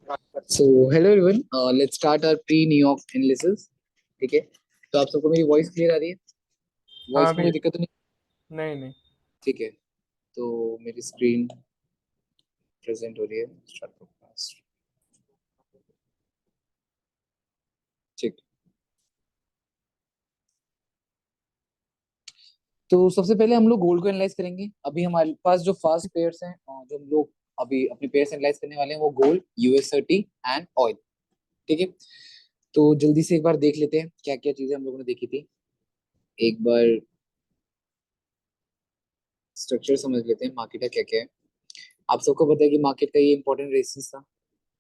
So hello everyone, let's start our pre New York analysis. ठीक है, तो आप सबको मेरी वॉइस क्लियर आ रही है? हाँ वॉइस में भी। कोई दिक्कत तो नहीं? नहीं नहीं। ठीक है, तो मेरी स्क्रीन प्रेजेंट हो रही है। Start podcast. ठीक। तो सबसे पहले हम लोग गोल्ड को एनालाइज करेंगे। अभी हमारे पास जो फास्ट पेयर्स हैं, जो हम लोग अभी अपने पेयर्स एनालाइज करने वाले हैं, वो गोल्ड, US30 एंड ऑयल। ठीक है, तो जल्दी से एक बार देख लेते हैं क्या क्या चीजें हम लोगों ने देखी थी। एक बार स्ट्रक्चर समझ लेते हैं मार्केट का क्या क्या है। आप सबको पता है कि मार्केट का ये इंपॉर्टेंट रेजिस्टेंस था।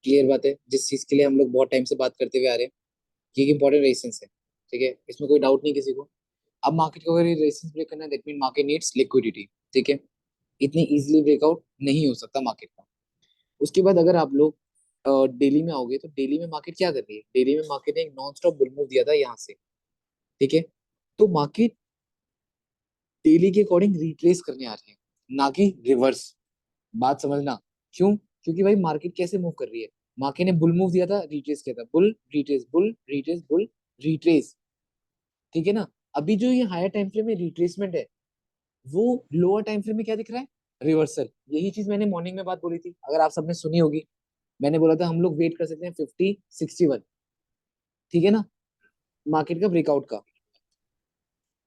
क्लियर बात है, जिस चीज के लिए हम लोग बहुत टाइम से बात करते हुए आ रहे हैं, ये एक इंपॉर्टेंट रेजिस्टेंस है। ठीक है, इसमें कोई डाउट नहीं किसी को। अब मार्केट को अगर ये रेजिस्टेंस ब्रेक करना है, that mean market needs liquidity. ठीक है, इतनी इजीली ब्रेकआउट नहीं हो सकता मार्केट का। उसके बाद अगर आप लोग डेली में आओगे, तो डेली में मार्केट क्या कर रही है? डेली में मार्केट ने एक नॉन स्टॉप बुल मूव दिया था यहाँ से। ठीक है, तो मार्केट डेली के अकॉर्डिंग रिट्रेस करने आ रहे हैं, ना कि रिवर्स। बात समझना। क्यों? क्योंकि भाई मार्केट कैसे मूव कर रही है? मार्केट ने बुल मूव दिया था, रिट्रेस किया था, bull retrace, bull retrace, bull retrace. ठीक है ना? अभी जो ये हायर टाइम फ्रेम में रिट्रेसमेंट है, वो लोअर टाइम फ्रेम में क्या दिख रहा है? रिवर्सल। यही चीज मैंने मॉर्निंग में बात बोली थी, अगर आप सबने सुनी होगी। मैंने बोला था हम लोग वेट कर सकते हैं 50-61। ठीक है ना, मार्केट का ब्रेकआउट का।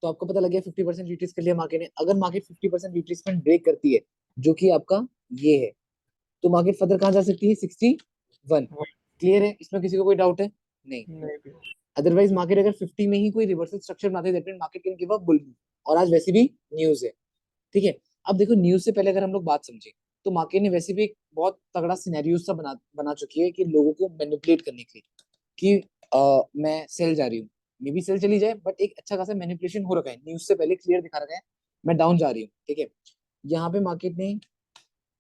तो आपको पता लग गया 50% रिट्रेस कर लिया मार्केट ने। अगर मार्केट 50% रिट्रेसमेंट ब्रेक करती है, जो कि आपका ये है, तो मार्केट फर्दर कहाँ जा सकती है? 61। वही। क्लियर है? इसमें किसी को कोई डाउट है? नहीं। नहीं भी। अदरवाइज मार्केट अगर 50 में ही कोई रिवर्सल स्ट्रक्चर बनाते हैं, that mean market can give a bull. और आज वैसे भी न्यूज है। ठीक है, अब देखो, न्यूज से पहले अगर हम लोग बात समझे, तो मार्केट ने वैसे भी एक बहुत तगड़ा सिनेरियो सा बना बना चुकी है कि लोगों को मैनिपुलेट करने के लिए, कि मैं सेल जा रही हूँ। मे बी सेल चली जाए, बट एक अच्छा खासा मैनिपुलेशन हो रखा है, न्यूज से पहले क्लियर दिखा रखा है मैं डाउन जा रही हूँ। ठीक है, यहाँ पे मार्केट ने,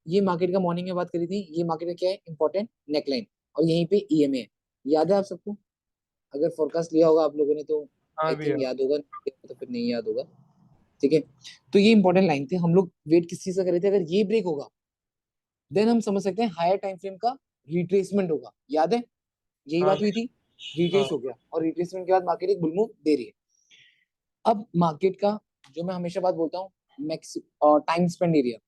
ये मार्केट का मॉर्निंग में बात करी थी, ये मार्केट का क्या है? Important neckline. और यहीं पे EMA है। याद है आप सबको? अगर फोरकास्ट लिया होगा आप लोगों ने, तो हाँ आई भी थिंक यार। याद होगा, तो फिर नहीं याद होगा। ठीक है, तो ये इंपॉर्टेंट लाइन थी। हम लोग वेट किस चीज का कर रहे थे? अगर ये ब्रेक होगा, देन हम समझ सकते हैं हायर टाइम फ्रेम का रिट्रेसमेंट होगा। याद है? यही हाँ बात हुई थी। रिट्रेस हाँ। हो गया, और रिट्रेसमेंट के बाद मार्केट एक बुल मूव दे रही है। अब मार्केट का, जो मैं हमेशा बात बोलता हूँ, मैक्स टाइम स्पेंड एरिया।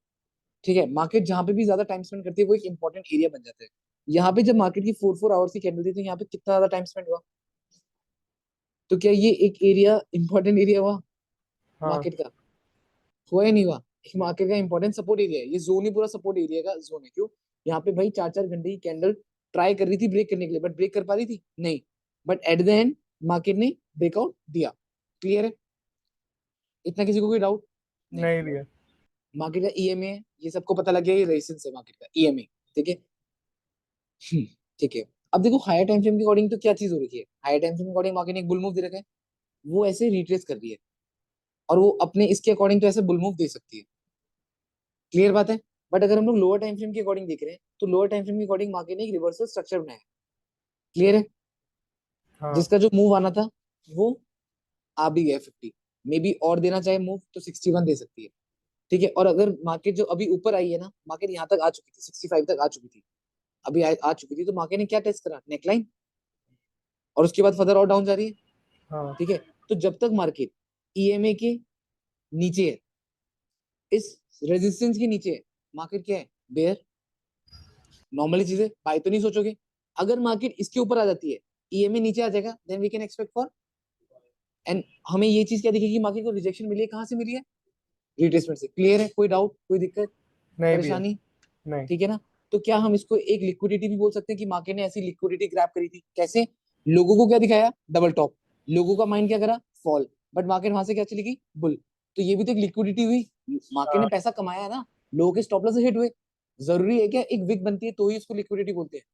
ठीक है, मार्केट जहां पे भी ज्यादा टाइम स्पेंड करती है, वो एक इंपॉर्टेंट एरिया बन जाता है। यहाँ पे जब मार्केट की 4 4 आवर्स की कैंडल थी, तो यहाँ पे कितना ज्यादा टाइम स्पेंड हुआ? तो क्या ये एक एरिया इंपॉर्टेंट एरिया हुआ हाँ। मार्केट का? हुआ या नहीं हुआ? एक मार्केट का इंपॉर्टेंट सपोर्ट एरिया है ये जोन ही, पूरा सपोर्ट एरिया का जोन है। क्यों? यहाँ पे भाई 4 4 घंटे की कैंडल ट्राई कर रही थी ब्रेक करने के लिए, बट ब्रेक कर पा रही थी नहीं। But at the end market ने ब्रेकआउट दिया। क्लियर है? इतना किसी को कोई डाउट नहीं? नहीं भी है। मार्केट का EMA है, ये सबको पता लग गया, ये रेजिस्टेंस है मार्केट का EMA। ठीक है। हम्म, ठीक है। अब देखो, हायर टाइम फ्रेम के अकॉर्डिंग तो क्या चीज हो रही है? हायर टाइम फ्रेम के अकॉर्डिंग मार्केट ने एक बुल मूव दे रखा है, वो ऐसे रिट्रेस कर रही है। और वो अपने इसके अकॉर्डिंग तो ऐसे बुल मूव दे सकती है। क्लियर बात है? बट अगर हम लोग लोअर टाइम फ्रेम के अकॉर्डिंग देख रहे हैं, तो लोअर टाइम फ्रेम के अकॉर्डिंग मार्केट ने एक रिवर्सल स्ट्रक्चर बनाया है। क्लियर है? हाँ। जिसका जो मूव आना था, वो आ भी गया 50। मे बी और देना चाहे मूव, तो 61 दे सकती है। ठीक है, और अगर मार्केट जो अभी ऊपर आई है ना, मार्केट यहाँ तक आ चुकी थी, 65 तक आ चुकी थी, अभी आ चुकी थी, तो मार्केट ने क्या टेस्ट करा? नेकलाइन। और उसके बाद फर्दर और डाउन जा रही है। हाँ। ठीक है, तो जब तक मार्केट EMA के नीचे है, इस रेजिस्टेंस के नीचे है, मार्केट क्या है? बेयर। नॉर्मली चीजें बाय तो नहीं सोचोगे। अगर मार्केट इसके ऊपर आ जाती है, EMA नीचे आ जाएगा, then we can expect for, and हमें ये चीज क्या दिखेगी? मार्केट को रिजेक्शन मिली है, कहां से मिली है? रिट्रेसमेंट से। क्लियर है? कोई डाउट, कोई दिक्कत, नहीं भी है। परेशानी? नहीं। ठीक है ना? तो क्या हम इसको एक लिक्विडिटी भी बोल सकते हैं कि मार्केट ने ऐसी लिक्विडिटी ग्रैब करी थी? कैसे? लोगों को क्या दिखाया? Double top. लोगों का माइंड क्या करा? फॉल। बट मार्केट वहां से क्या चली गई? बुल। तो ये भी तो एक लिक्विडिटी हुई। मार्केट ने हाँ। पैसा कमाया ना, लोगों के स्टॉप लॉस हिट हुए। जरूरी है क्या एक विक बनती है तो ही उसको लिक्विडिटी बोलते हैं?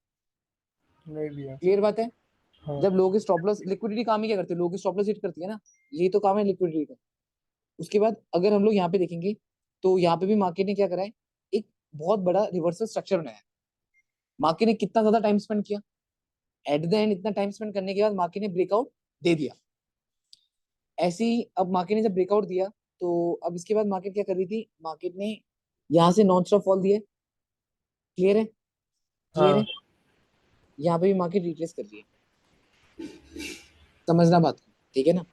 नहीं भी है। क्लियर बात है? हाँ। जब लोगों के स्टॉप लॉस, लिक्विडिटी काम ही क्या करती है? लोगों के स्टॉप लॉस हिट करती है ना। यही तो काम है लिक्विडिटी का। उसके बाद अगर हम लोग यहाँ पे देखेंगे, तो यहाँ पे भी मार्केट ने क्या करा है? एक बहुत बड़ा रिवर्सल स्ट्रक्चर बनाया है। मार्केट ने कितना ज्यादा टाइम स्पेंड किया? एट द एंड इतना टाइम स्पेंड करने के बाद मार्केट ने ब्रेकआउट दे दिया। ऐसे ही अब मार्केट ने जब ब्रेकआउट दिया, तो अब इसके बाद मार्केट क्या कर रही थी? मार्केट ने यहाँ से नॉन स्टॉप फॉल दिया। क्लियर है? क्लियर हाँ। है? यहाँ पे भी मार्केट रिट्रेस कर रही है, समझना बात को, ठीक है ना।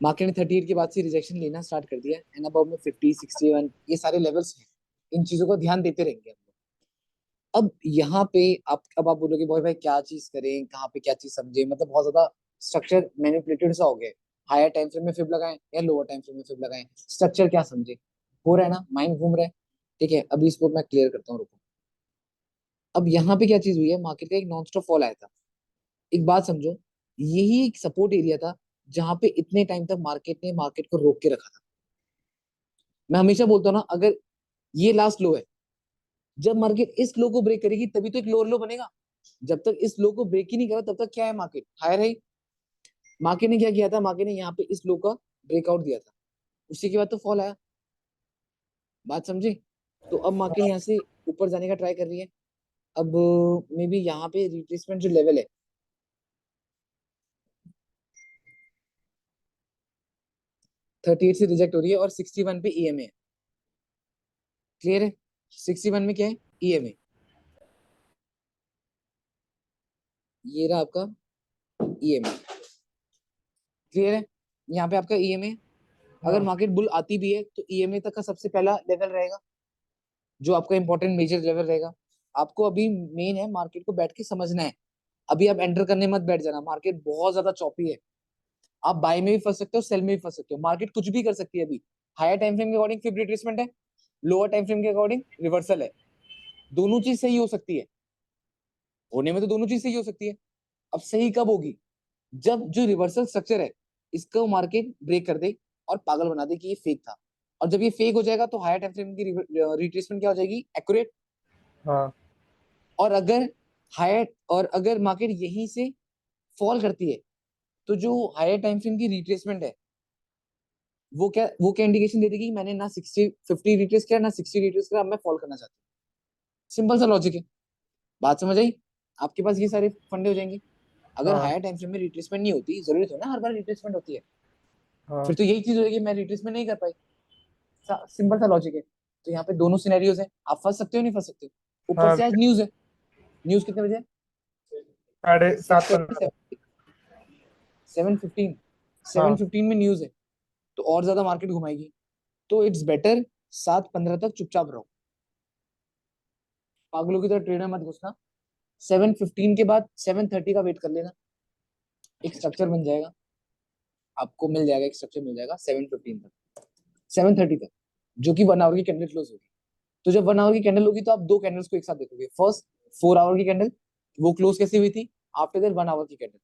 मार्केट ने 38 के बाद से रिजेक्शन लेना स्टार्ट कर दिया एंड अब में 50, 61 ये सारे लेवल्स हैं। इन चीजों को ध्यान देते रहेंगे हम लोग। अब यहाँ पे आप बोलोगे भाई भाई क्या चीज करें, कहाँ पे क्या चीज समझे, मतलब बहुत ज्यादा स्ट्रक्चर मैनिपुलेटेड सा हो गया है। हायर टाइम फ्रेम में फिब लगाएं या लोअर टाइम फ्रेम में फिब लगाएं, स्ट्रक्चर क्या समझे, हो रहा है ना, माइंड घूम रहा है। ठीक है, अभी इसको मैं क्लियर करता हूँ, रुको। अब यहाँ पे क्या चीज हुई है, मार्केट का एक नॉन स्टॉप फॉल आया था। एक बात समझो, यही एक सपोर्ट एरिया था जहां पे इतने टाइम तक मार्केट ने मार्केट को रोक के रखा था। मैं हमेशा बोलता हूँ ना, अगर ये लास्ट लो है, जब मार्केट इस लो को ब्रेक करेगी तभी तो एक लोअर लो बनेगा। जब तक इस लो को ब्रेक ही नहीं करा तब तक क्या है, मार्केट हायर है। मार्केट ने क्या किया था, मार्केट ने यहाँ पे इस लो का ब्रेकआउट दिया था, उसी के बाद तो फॉल आया। बात समझे। तो अब मार्केट यहाँ से ऊपर जाने का ट्राई कर रही है। अब मे बी यहाँ पे रिट्रेसमेंट जो लेवल है 38 से रिजेक्ट हो रही है और 61 पे ईएमए है। क्लियर है, 61 में क्या है, ईएमए। ये रहा आपका ईएमए। क्लियर है, यहाँ पे आपका ईएमए। अगर हाँ मार्केट बुल आती भी है तो ईएमए तक का सबसे पहला लेवल रहेगा, जो आपका इंपॉर्टेंट मेजर लेवल रहेगा। आपको अभी मेन है मार्केट को बैठ के समझना है। अभी आप एंटर करने मत बैठ जाना, मार्केट बहुत ज्यादा चौपी है। आप बाय में भी फंस सकते हो, सेल में भी फंस सकते हो, मार्केट कुछ भी कर सकती है अभी। हायर टाइम फ्रेम के अकॉर्डिंग फिर रिट्रेसमेंट है, लोअर टाइम फ्रेम के अकॉर्डिंग रिवर्सल है। दोनों चीज सही हो सकती है, होने में तो दोनों चीज सही हो सकती है। अब सही कब होगी, जब जो रिवर्सल स्ट्रक्चर है इसको मार्केट ब्रेक कर दे और पागल बना दे कि ये फेक था। और जब ये फेक हो जाएगा तो हायर टाइम फ्रेम की रिट्रेसमेंट क्या हो जाएगी, एक्यूरेट। हाँ और अगर अगर मार्केट यहीं से फॉल करती है तो जो हायर टाइम फ्रेम की रिट्रेसमेंट है वो क्या इंडिकेशन दे देगी, मैंने ना 50 रिट्रेस किया ना 60 रिट्रेस किया, अब मैं फॉल करना चाहती हूँ। सिंपल सा लॉजिक है। बात समझ आई, आपके पास ये सारे फंडे हो जाएंगे। अगर हाँ हायर टाइम फ्रेम में रिट्रेसमेंट नहीं होती, जरूरी तो ना हर बार रिट्रेसमेंट होती है, फिर हाँ तो यही चीज होगी, मैं रिट्रेसमेंट नहीं कर पाई। सिंपल सा लॉजिक है। तो यहाँ पे दोनों सिनेरियोज हैं, आप फंस सकते हो नहीं फंस सकते हो। ऊपर हाँ। से आज न्यूज है, न्यूज कितने बजे है, 7:15। 7:15, सेवन हाँ फिफ्टीन में न्यूज है, तो और ज्यादा मार्केट घुमाएगी। तो इट्स बेटर 7:15 तक चुपचाप रहो, पागलों की तरह ट्रेड में मत घुसना। 7:15 के बाद 7:30 का वेट कर लेना, एक स्ट्रक्चर बन जाएगा, आपको मिल जाएगा, एक स्ट्रक्चर मिल जाएगा 7:15 तक, 7:30 तक, जो कि 1 आवर की कैंडल क्लोज होगी। तो जब 1 आवर की कैंडल होगी तो आप दो कैंडल्स को एक साथ देखोगे। फर्स्ट 4 आवर की कैंडल, वो क्लोज कैसी हुई थी, आफ्टर दैट 1 आवर की कैंडल।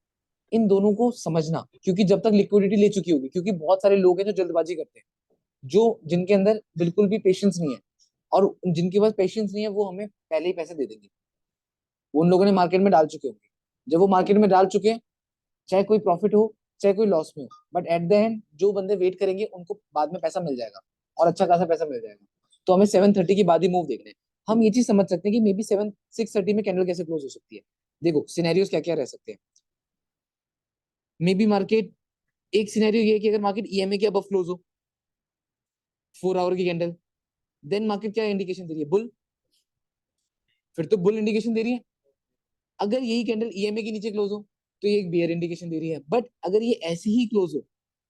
इन दोनों को समझना, क्योंकि जब तक लिक्विडिटी ले चुकी होगी, क्योंकि बहुत सारे लोग हैं जो जल्दबाजी करते हैं, जो जिनके अंदर बिल्कुल भी पेशेंस नहीं है, और जिनके पास पेशेंस नहीं है वो हमें पहले ही पैसे दे देंगे। उन लोगों ने मार्केट में डाल चुके होंगे, जब वो मार्केट में डाल चुके हैं, चाहे कोई प्रॉफिट हो चाहे कोई लॉस में हो, बट एट द एंड जो बंदे वेट करेंगे उनको बाद में पैसा मिल जाएगा, और अच्छा खासा पैसा मिल जाएगा। तो हमें 7:30 के बाद ही मूव देखना है। हम ये चीज समझ सकते हैं कि मे बी 6:30 में कैंडल कैसे क्लोज हो सकती है। देखो सिनेरियोज क्या क्या रह सकते हैं। मे बी मार्केट, एक सिनेरियो ये है कि अगर मार्केट ईएमए के अबव क्लोज हो, 4 आवर की कैंडल, देन मार्केट क्या इंडिकेशन दे रही है, बुल। फिर तो बुल इंडिकेशन दे रही है। अगर यही कैंडल ईएमए के नीचे क्लोज हो तो ये एक बेयर इंडिकेशन दे रही है। बट अगर ये ऐसे ही क्लोज हो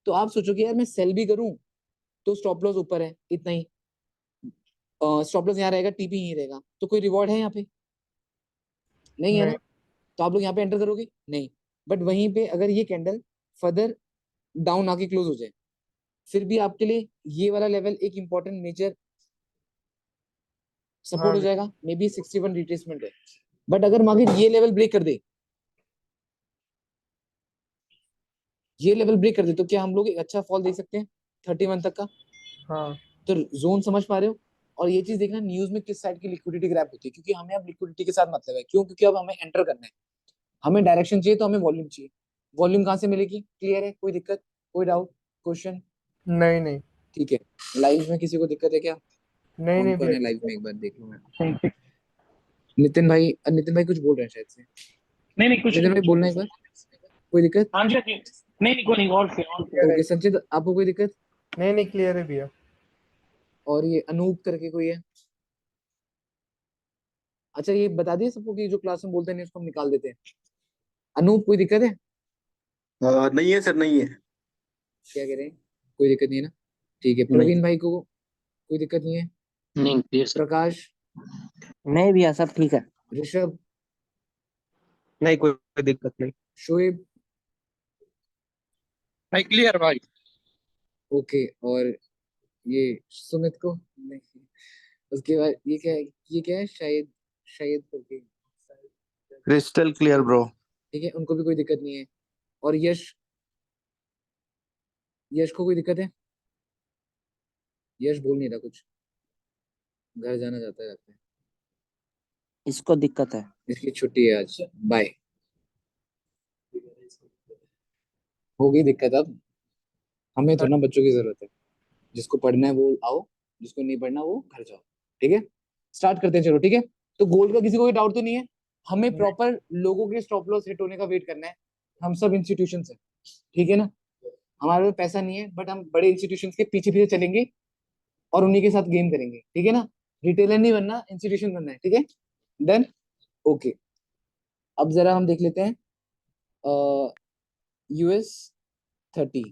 तो आप सोचोगे यार मैं सेल भी करूं तो स्टॉप लॉस ऊपर है इतना ही, स्टॉप लॉस यहाँ रहेगा, टीपी यहीं रहेगा, तो कोई रिवॉर्ड है यहाँ पे, नहीं है नहीं। ना। तो आप लोग यहाँ पे एंटर करोगे नहीं। बट वहीं पे अगर ये कैंडल फर्दर डाउन आके क्लोज हो जाए, फिर भी आपके लिए ये वाला लेवल एक इंपॉर्टेंट मेजर हाँ सपोर्ट हो जाएगा, मे बी 61 रिट्रेसमेंट है। बट अगर मार्केट ये लेवल ब्रेक कर दे तो क्या हम लोग एक अच्छा फॉल देख सकते हैं 31 तक का। हाँ तो जोन समझ पा रहे हो। और ये चीज देखना न्यूज में किस साइड की लिक्विडिटी ग्रैप होती है, क्योंकि हमें अब लिक्विडिटी के साथ मतलब है, क्यों, क्योंकि अब हमें एंटर करना है, हमें डायरेक्शन चाहिए तो हमें वॉल्यूम चाहिए। वॉल्यूम कहाँ से मिलेगी, क्लियर है, कोई दिक्कत, कोई डाउट, क्वेश्चन। नहीं नहीं ठीक है, लाइव में किसी को दिक्कत है क्या, नहीं कौन नहीं कौन भैया। है लाइव में, एक बार देख लो मैं। नितिन भाई कुछ बोल रहे हैं शायद से। नहीं नहीं कुछ नितिन नहीं भाई कुछ बोलना नहीं। एक बार, कोई दिक्कत। हाँ जी हाँ जी। नहीं नहीं कोई नहीं, और से और से। ओके संचित, आपको कोई दिक्कत। नहीं नहीं क्लियर है भैया। और ये अनूप करके कोई है, अच्छा ये बता दिए सबको कि जो क्लास में बोलते नहीं उसको हम निकाल देते हैं। अनूप कोई दिक्कत है? नहीं है सर, नहीं है। क्या कह रहे हैं? कोई दिक्कत नहीं है ना? ठीक है, नहीं प्रवीण भाई को कोई दिक्कत नहीं है? नहीं क्लियर सर। प्रकाश, नहीं भैया सब ठीक है। ऋषभ, नहीं कोई दिक्कत नहीं। शोएब, भाई क्लियर भाई। ओके। और ये सुमित को नहीं। उसके बाद ये क्या है? ये क्या है? शायद, शायद करके, क्रिस्टल क्लियर ब्रो। ठीक है, उनको भी कोई दिक्कत नहीं है। और यश, यश को कोई दिक्कत है? यश बोल नहीं रहा कुछ, घर जाना चाहता है लगता है। इसको दिक्कत है। इसकी छुट्टी है आज, बाय। हो गई दिक्कत अब। हमें थोड़ा ना बच्चों की जरूरत है। जिसको पढ़ना है वो आओ, जिसको नहीं पढ़ना वो घर जाओ। ठीक है, स्टार्ट करते हैं चलो। ठीक है, तो गोल्ड का किसी को कोई डाउट तो नहीं है? हमें प्रॉपर लोगों के स्टॉप लॉस हिट होने का वेट करना है। हम सब इंस्टीट्यूशन है, ठीक है ना? हमारे पास पैसा नहीं है, बट हम बड़े इंस्टीट्यूशन के पीछे पीछे चलेंगे और उन्हीं के साथ गेम करेंगे। ठीक है ना? रिटेलर नहीं बनना, इंस्टीट्यूशन बनना है। ठीक है, डन, ओके। अब जरा हम देख लेते हैं US 30।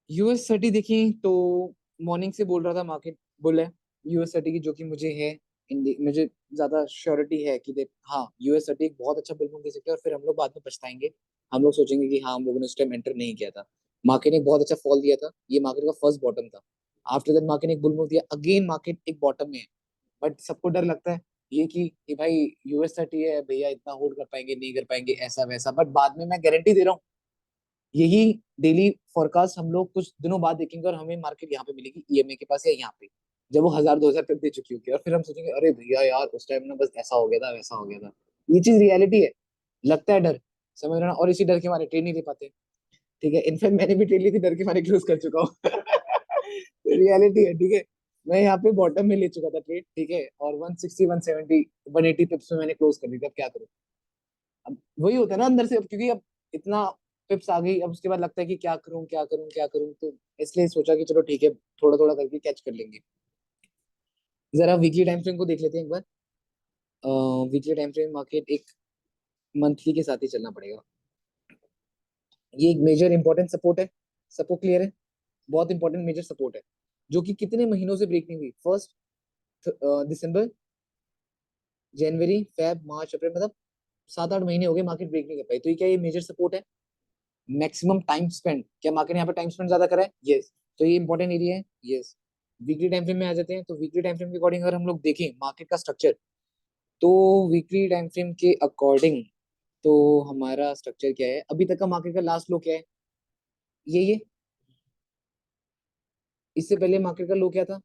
US 30 देखिए तो मॉर्निंग से बोल रहा था मार्केट बुल है US 30 की, जो कि मुझे है, मुझे ज्यादा श्योरिटी है कि देख हाँ US 30 एक बहुत अच्छा बुल मूव दे सकते हैं और फिर हम लोग बाद में पछताएंगे। हम लोग सोचेंगे कि हाँ हम लोगों ने उस टाइम एंटर नहीं किया था। मार्केट ने एक बहुत अच्छा फॉल दिया था, ये मार्केट का फर्स्ट बॉटम था। आफ्टर दैट मार्केट ने एक बुल मूव दिया, अगेन मार्केट एक बॉटम में है। बट सबको डर लगता है ये कि भाई US 30 है भैया, इतना होल्ड कर पाएंगे नहीं कर पाएंगे ऐसा वैसा, बट बाद में मैं गारंटी दे रहा हूँ यही डेली फोरकास्ट हम लोग कुछ दिनों बाद देखेंगे और हमें मार्केट यहाँ पे मिलेगी EMA के पास या यहाँ पे, जब वो 1000-2000 पे दे चुकी होगी। और फिर हम सोचेंगे अरे भैया यार उस टाइम ना बस ऐसा हो गया था वैसा हो गया था। ये चीज रियलिटी है। लगता है डर, समझ रहे हो ना? और इसी डर के मारे ट्रेड नहीं ले पाते। ठीक है, इनफैक्ट मैंने भी ट्रेड ली थी, डर के मारे क्लोज कर चुका हूँ। रियलिटी है, ठीक है। मैं यहाँ पे बॉटम में ले चुका था ट्रेड, ठीक है, और 160 170 180 पिप्स में मैंने क्लोज कर दी थी। अब क्या करूँ? अब वही होता है ना अंदर से, अब क्योंकि अब इतना पिप्स आ गई, अब उसके बाद लगता है कि क्या करूं क्या करूं क्या करूं, तो इसलिए सोचा कि चलो ठीक है, थोड़ा थोड़ा करके कैच कर लेंगे। जरा वीकली टाइम फ्रेम को देख लेते हैं एक बार। वीकली टाइम फ्रेम मार्केट एक मंथली के साथ ही चलना पड़ेगा। ये एक मेजर इंपॉर्टेंट सपोर्ट है। सपोर्ट क्लियर है? बहुत इंपॉर्टेंट मेजर सपोर्ट है, जो कि कितने महीनों से ब्रेक नहीं हुई। फर्स्ट दिसंबर, जनवरी, फेब, मार्च, अप्रैल, मतलब 7-8 महीने हो गए मार्केट ब्रेक नहीं कर पाई। तो ये क्या, ये मेजर सपोर्ट है? मैक्सिमम टाइम स्पेंड, क्या मार्केट यहाँ पे टाइम स्पेंड ज्यादा करा है? यस। तो ये इंपॉर्टेंट एरिया है, यस। वीकली टाइम फ्रेम में आ जाते हैं, तो वीकली टाइम फ्रेम के अकॉर्डिंग अगर हम लोग देखें मार्केट का स्ट्रक्चर, तो वीकली टाइम फ्रेम के अकॉर्डिंग तो हमारा स्ट्रक्चर क्या है? अभी तक का मार्केट का लास्ट लो क्या है? ये इससे पहले मार्केट का लो क्या था?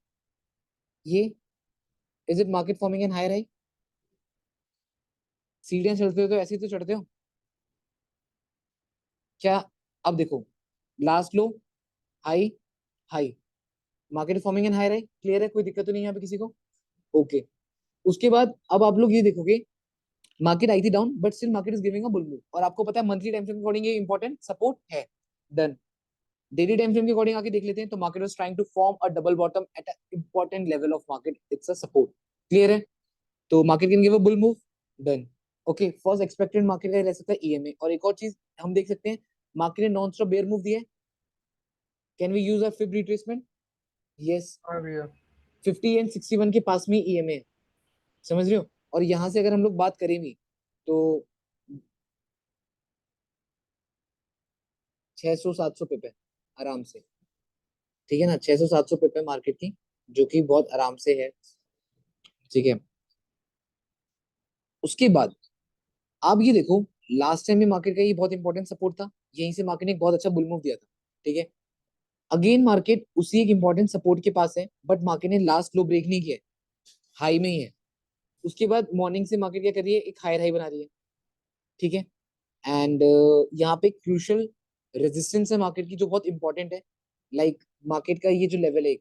ये is it market forming an higher high? सीढ़ियां चढ़ते हो तो ऐसे ही तो चढ़ते हो क्या? अब देखो, last low, high, high, market forming an higher high, clear है? कोई दिक्कत तो नहीं है यहाँ पे किसी को? ओके। उसके बाद अब आप लोग ये देखोगे मार्केट आई थी down, but still market is giving a bull move, और आपको पता है मंथली टाइम फ्रेम के अकॉर्डिंग ये इंपॉर्टेंट सपोर्ट है। डन। डेली टाइम फ्रेम के अकॉर्डिंग आके देख लेते हैं, तो market was trying to form a double bottom at a important level of market, it's a support. Clear है? तो market can give a bull move. Done. Okay, first expected market का रह सकता है EMA। और एक और चीज हम देख सकते हैं, मार्केट ने नॉन स्टॉप बेयर मूव दिया है। Can we use a fib retracement? Yes. हाँ भैया। 50 एंड 61 के पास में EMA है, समझ रहे हो? और यहां से अगर हम लोग बात करें भी तो 600-700 पिप है आराम से। ठीक है ना? 600-700 पिप है मार्केट की, जो कि बहुत आराम से है। ठीक है, उसके बाद आप ये देखो, लास्ट टाइम भी मार्केट का ये बहुत इंपॉर्टेंट सपोर्ट था, यहीं से मार्केट ने एक बहुत अच्छा बुल मूव दिया था। ठीक है, अगेन मार्केट उसी एक इंपॉर्टेंट सपोर्ट के पास है, बट मार्केट ने लास्ट लो ब्रेक नहीं किया, हाई में ही है। उसके बाद मॉर्निंग से मार्केट क्या कर रही है? एक हायर हाई बना रही है। ठीक है, एंड यहाँ पे क्रूशल रेजिस्टेंस है मार्केट की, जो बहुत इंपॉर्टेंट है। लाइक मार्केट का ये जो लेवल है,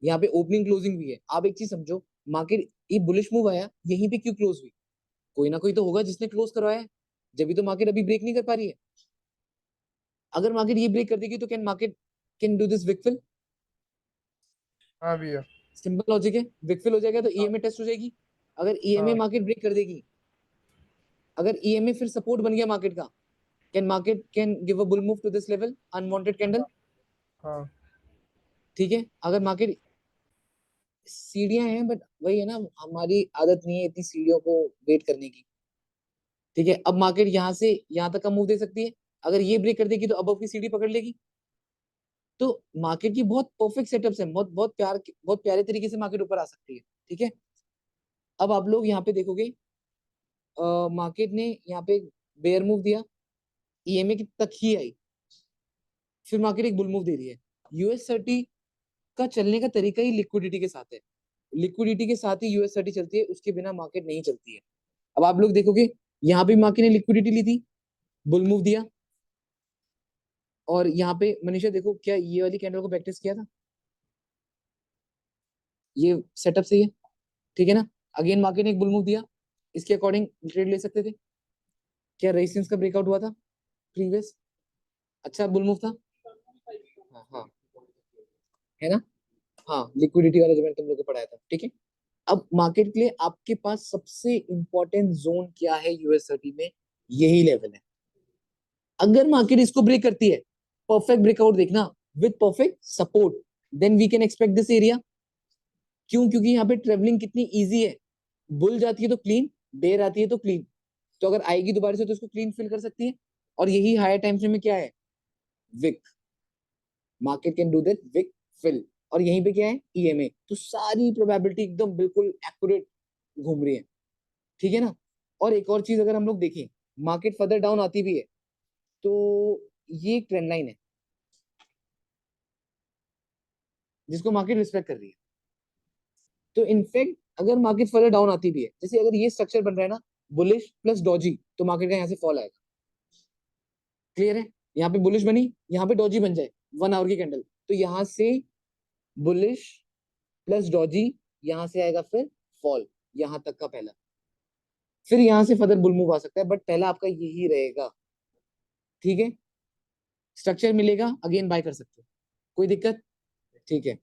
यहाँ पे ओपनिंग क्लोजिंग भी है। आप एक चीज समझो, मार्केट ये बुलिश मूव आया, यहीं पे क्यों क्लोज हुई? कोई ना कोई तो होगा जिसने क्लोज करवाया है, जब भी तो मार्केट अभी ब्रेक नहीं कर पा रही है। अगर मार्केट ये ब्रेक कर देगी तो can do this wick fill. हाँ भैया। सिंपल लॉजिक है, विक फिल हो जाएगा तो ईएमए टेस्ट हो जाएगी। अगर ईएमए हाँ मार्केट ब्रेक कर देगी, अगर ईएमए फिर सपोर्ट बन गया मार्केट का, market can give a bull move to this level, unwanted candle. हाँ ठीक है, अगर मार्केट, सीढ़ियां हैं बट वही है ना, हमारी आदत नहीं है इतनी सीढ़ियों को वेट करने की। ठीक है, अब मार्केट यहाँ से यहाँ तक का मूव दे सकती है, अगर ये ब्रेक कर देगी तो अबव की सीढ़ी पकड़ लेगी। तो मार्केट की बहुत परफेक्ट सेटअप्स है, बहुत प्यारे तरीके से मार्केट ऊपर आ सकती है। ठीक है, अब आप लोग यहाँ पे देखोगे, मार्केट ने यहाँ पे बेयर मूव दिया, ईएमए की तक ही आई, फिर मार्केट एक बुल मूव दे रही है। US30 का चलने का तरीका ही लिक्विडिटी के साथ है, लिक्विडिटी के साथ ही US30 चलती है, उसके बिना मार्केट नहीं चलती है। अब आप लोग देखोगे, यहाँ पे मार्केट ने लिक्विडिटी ली थी, बुल मूव दिया, और यहाँ पे मनीषा देखो क्या ये वाली कैंडल को बैक टेस्ट किया था, ये सेटअप सही है। ठीक है ना, अगेन मार्केट ने एक बुल मूव दिया, इसके अकॉर्डिंग ट्रेड ले सकते थे। क्या रेजिस्टेंस का ब्रेकआउट हुआ था प्रीवियस, अच्छा बुल मूव था। हाँ हाँ, है ना, हाँ लिक्विडिटी वाला जो मैंने तुम लोग को पढ़ाया था। ठीक है, अब मार्केट के लिए आपके पास सबसे इंपॉर्टेंट जोन क्या है US30 में, यही लेवल है। अगर मार्केट इसको ब्रेक करती है, परफेक्ट ब्रेकआउट देखना with perfect support, then we can expect this area. क्यों? क्योंकि यहाँ पे ट्रेवलिंग कितनी इजी है, बुल जाती है तो क्लीन, बेयर आती है तो क्लीन, तो अगर आएगी दोबारा से तो इसको क्लीन फिल कर सकती है। और यही हायर टाइम फ्रेम में क्या है, wick, market can do that wick fill. और यहीं पे क्या है, ईएमए, तो सारी प्रोबेबिलिटी एकदम बिल्कुल एक्यूरेट घूम रही है। ठीक है ना, और एक और चीज अगर हम लोग देखें, मार्केट फर्दर डाउन आती भी है तो ये एक ट्रेंड लाइन है जिसको मार्केट रिस्पेक्ट कर रही है। तो इनफैक्ट अगर मार्केट फर्दर डाउन आती भी है, जैसे अगर ये स्ट्रक्चर बन रहा है ना, बुलिश प्लस डॉजी, तो मार्केट का यहाँ से फॉल आएगा। क्लियर है, यहाँ पे बुलिश बनी, यहाँ पे डॉजी बन जाए 1 आवर की कैंडल, तो यहाँ से बुलिश प्लस डॉजी, यहाँ से आएगा फिर फॉल, यहाँ तक का पहला, फिर यहाँ से फर्दर बुल मूव आ सकता है, बट पहला आपका यही रहेगा। ठीक है, स्ट्रक्चर मिलेगा अगेन बाय कर सकते हो, कोई दिक्कत। ठीक है,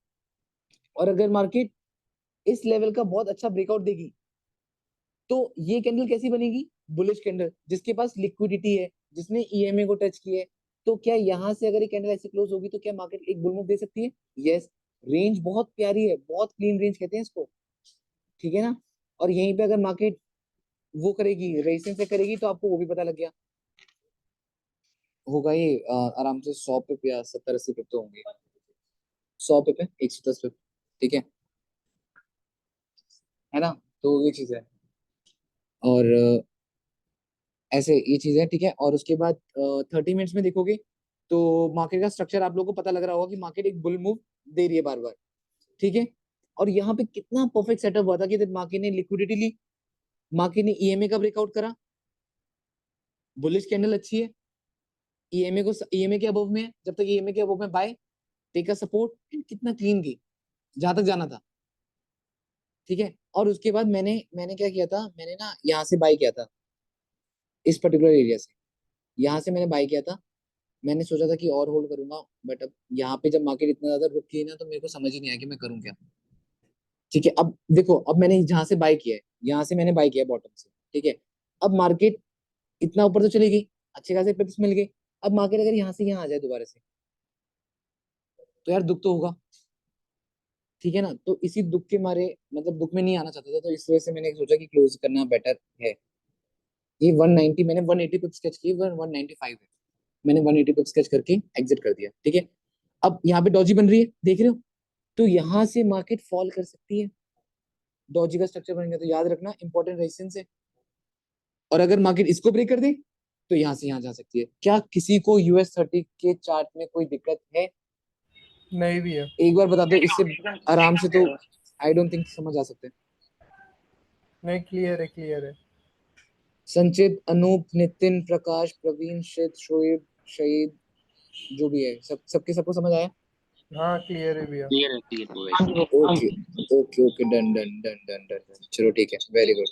और अगर मार्केट इस लेवल का बहुत अच्छा ब्रेकआउट देगी तो ये कैंडल कैसी बनेगी, बुलिश कैंडल, जिसके पास लिक्विडिटी है, जिसने ईएमए को टच किया है। तो क्या यहाँ से अगर ये कैंडल ऐसे क्लोज होगी तो क्या मार्केट एक बुल मूव दे सकती है? यस, रेंज बहुत प्यारी है, बहुत क्लीन रेंज कहते हैं इसको। ठीक है ना, और यहीं पे अगर मार्केट वो करेगी, रेजिस्टेंस से करेगी, तो आपको वो भी पता लग गया होगा, ये आराम से 100 पिप या 70-80 पिप तो होंगे, 100 पिप है, 110 पिप। ठीक है ना, तो ये चीज है, और ऐसे ये चीज है। ठीक है, और उसके बाद 30 मिनट्स में देखोगे तो मार्केट का स्ट्रक्चर आप लोगों को पता लग रहा होगा कि मार्केट एक बुल मूव दे रही है बार बार। ठीक है, और यहाँ पे कितना परफेक्ट सेटअप हुआ था कि मार्केट ने लिक्विडिटी ली, मार्केट ने ईएमए का ब्रेकआउट करा, बुलिश कैंडल अच्छी है, ईएमए के अबव में है, जब तक ईएमए के अबव में buy, take a support, and कितना क्लीन गई जहां तक जाना था। ठीक है, और उसके बाद मैंने मैंने क्या किया था, मैंने ना यहाँ से बाय किया था, इस पर्टिकुलर एरिया से, यहाँ से मैंने बाय किया था। मैंने सोचा था कि और होल्ड करूंगा, बट अब यहाँ पे जब मार्केट इतना ज्यादा रुक गई ना, तो मेरे को समझ ही नहीं आया कि मैं करूँ क्या। ठीक है, अब देखो, अब मैंने जहां से बाय किया है, यहाँ से मैंने बाय किया बॉटम से। ठीक है, अब मार्केट इतना ऊपर तो चली गई, अच्छे खासे पिप्स मिल गए। अब मार्केट अगर यहाँ से यहाँ आ जाए दोबारा से, तो यार दुख तो होगा। ठीक है ना, तो इसी दुख के मारे, मतलब दुख में नहीं आना चाहता था, तो इस वजह से मैंने सोचा कि क्लोज करना बेटर है। ये 190, मैंने 180 पिप्स स्केच किए, 195 है, मैंने 180 पिप्स स्केच करके एग्जिट कर दिया। ठीक है, अब यहाँ पे डॉजी बन रही है, देख रहे हो, तो यहाँ से मार्केट फॉल कर सकती है, डॉजी का स्ट्रक्चर बन गया, तो याद रखना इंपॉर्टेंट रेजिस्टेंस है। और अगर मार्केट इसको ब्रेक कर दे तो यहाँ से यहाँ जा सकती है। क्या किसी को US30 के चार्ट में कोई दिक्कत है? नहीं भैया। एक बार बता दो, इससे आराम से तो आई डोंट थिंक समझ आ सकते। नहीं, क्लियर है क्लियर है। संचित, अनूप, नितिन, प्रकाश, प्रवीण, श्रित, शोएब, शहीद, जो भी है, सबके सबको समझ आया? हाँ क्लियर है भैया। क्लियर है, क्लियर है। Okay okay okay, done done done done done, चलो ठीक है, वेरी गुड।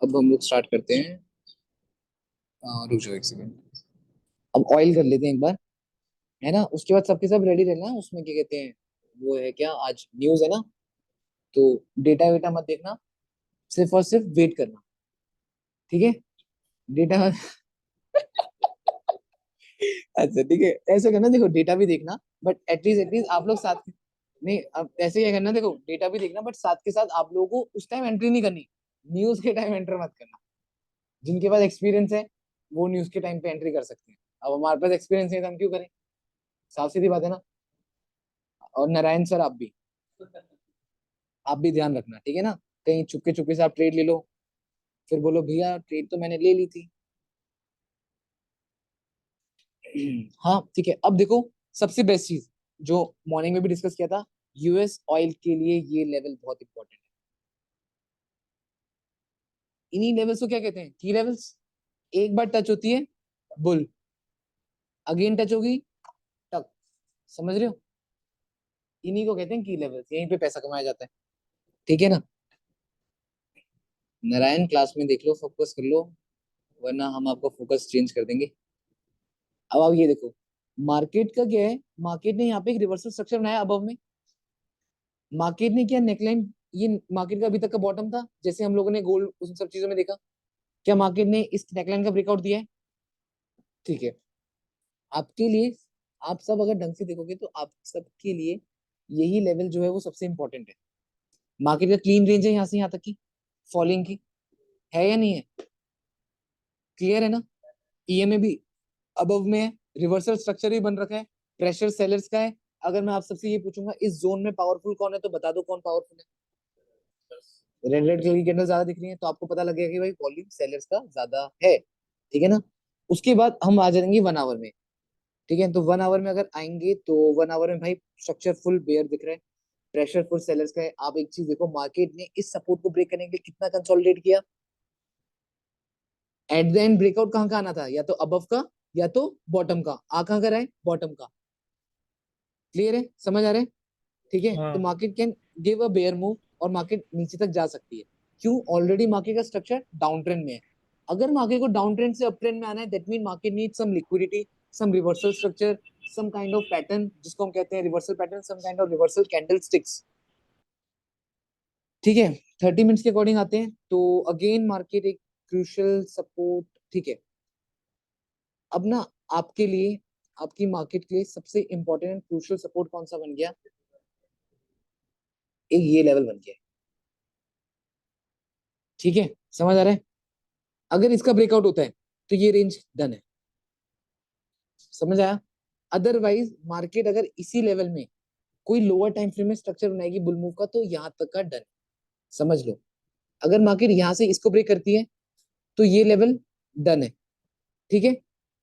अब हम लोग स्टार्ट करते हैं रुक जाओ एक सेकंड। अब ऑयल कर लेते हैं एक बार, है ना, उसके बाद सबके सब रेडी रहना। उसमें क्या कहते हैं, वो है क्या, आज न्यूज है ना, तो डेटा वेटा मत देखना, सिर्फ और सिर्फ वेट करना, ठीक है। डेटा अच्छा ठीक है, ऐसे करना, देखो डेटा भी देखना, बट एटलीस्ट आप लोग साथ, नहीं अब ऐसे क्या करना, देखो डेटा भी देखना बट साथ के साथ आप लोगों को उस टाइम एंट्री नहीं करनी, न्यूज के टाइम एंटर मत करना। जिनके पास एक्सपीरियंस है वो न्यूज के टाइम पे एंट्री कर सकते हैं, अब हमारे पास एक्सपीरियंस नहीं है तो हम क्यों करें, साफ सीधी बात है ना। और नारायण सर आप भी ध्यान रखना, ठीक है ना, कहीं चुपके चुपके से आप ट्रेड ले लो, फिर बोलो भैया ट्रेड तो मैंने ले ली थी। हाँ ठीक है, अब देखो सबसे बेस्ट चीज जो मॉर्निंग में भी डिस्कस किया था, यूएस ऑयल के लिए ये लेवल बहुत इंपॉर्टेंट है। इन्हीं लेवल्स को क्या कहते हैं, की लेवल्स। एक बार टच होती है बुल, अगेन टच होगी टक, समझ रहे हो, इन्हीं को कहते हैं की लेवल्स, यहीं पे पैसा कमाया जाता है, ठीक है ना। नारायण क्लास में देख लो, फोकस कर लो, वरना हम आपको फोकस चेंज कर देंगे। अब आप ये देखो, मार्केट का क्या है, मार्केट ने यहाँ पे एक रिवर्सल स्ट्रक्चर बनाया अबव में। मार्केट ने क्या, नेकलाइन, ये मार्केट का अभी तक का बॉटम था, जैसे हम लोगों ने गोल्ड उन सब चीजों में देखा, क्या मार्केट ने इस नेकलाइन का ब्रेकआउट दिया है, ठीक है। आपके लिए, आप सब अगर ढंग से देखोगे तो आप सबके लिए यही लेवल जो है वो सबसे इंपॉर्टेंट है। मार्केट का क्लीन रेंज है यहाँ से यहाँ तक की फॉलिंग की, है या नहीं है, क्लियर है ना। ईएमए भी अबव में है, रिवर्सल स्ट्रक्चर भी बन रखा है, प्रेशर सेलर्स का है। अगर मैं आप सबसे ये पूछूंगा इस जोन में पावरफुल कौन है, तो बता दो कौन पावरफुल है। रेड रेड कलर की कैंडल ज्यादा दिख रही है तो आपको पता लगेगा कि भाई वॉल्यूम सेलर्स का ज्यादा है, ठीक है ना। उसके बाद हम आ जाएंगे 1 आवर में, ठीक है। तो 1 आवर में अगर आएंगे तो 1 आवर में भाई स्ट्रक्चर फुल बेयर दिख रहा है, प्रेशर फुल सेलर्स का है। आप एक चीज देखो, मार्केट ने इस सपोर्ट को ब्रेक करने के लिए कितना कंसोलिडेट किया, एट द एंड ब्रेकआउट कहाँ का आना था, या तो अबव का या तो बॉटम का, आ कहाँ का रहा है, बॉटम का। क्लियर है, समझ आ रहा है, ठीक है। तो हाँ market can give a bear move और मार्केट नीचे तक जा सकती है, क्यों, ऑलरेडी मार्केट का स्ट्रक्चर डाउन ट्रेंड में है। अगर मार्केट को डाउन ट्रेंड से अप ट्रेंड में आना है, that mean market need some liquidity, some reversal structure, some kind of pattern, जिसको हम कहते हैं reversal pattern, some kind of reversal candlesticks, ठीक है। 30 मिनट्स के अकॉर्डिंग आते हैं तो अगेन मार्केट एक क्रूशियल सपोर्ट, ठीक है। अब ना आपके लिए, आपकी मार्केट के लिए सबसे इंपॉर्टेंट क्रूशियल सपोर्ट कौन सा बन गया, एक ये लेवल बन गया, ठीक है, समझ आ रहा है। अगर इसका ब्रेकआउट होता है तो ये रेंज डन है, समझ आया। अदरवाइज मार्केट अगर इसी लेवल में कोई लोअर टाइम फ्रेम में स्ट्रक्चर बनाएगी बुल मूव का, तो यहाँ तक का डन, समझ लो। अगर मार्केट यहाँ से इसको ब्रेक करती है तो ये लेवल डन है, ठीक है।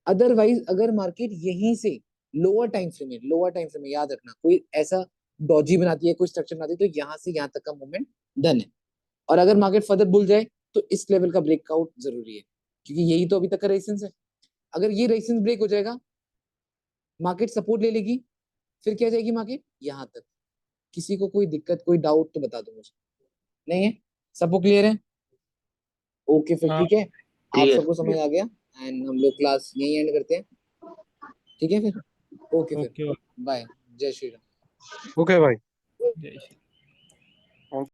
अदरवाइज अगर मार्केट यहीं से लोअर टाइम फ्रेम में याद रखना, कोई ऐसा डॉजी बनाती है, कोई स्ट्रक्चर बनाती है, तो यहाँ से यहाँ तक का मूवमेंट डन है। और अगर मार्केट फर्दर बुल जाए तो इस लेवल का ब्रेकआउट जरूरी है, क्योंकि यही तो अभी तक का रेजिस्टेंस है। अगर ये रेजिस्टेंस ब्रेक हो जाएगा, मार्केट सपोर्ट ले लेगी, फिर क्या जाएगी मार्केट यहाँ तक। किसी को कोई दिक्कत, कोई डाउट तो बता दो मुझे, नहीं है, सबको क्लियर है, ओके फिर हाँ ठीक है। आप क्लियर। सबको समझ आ गया, एंड हम लोग क्लास यही एंड करते हैं, ठीक है फिर, ओके फिर, ओके बाय, जय श्री राम। ओके भाई। जय श्री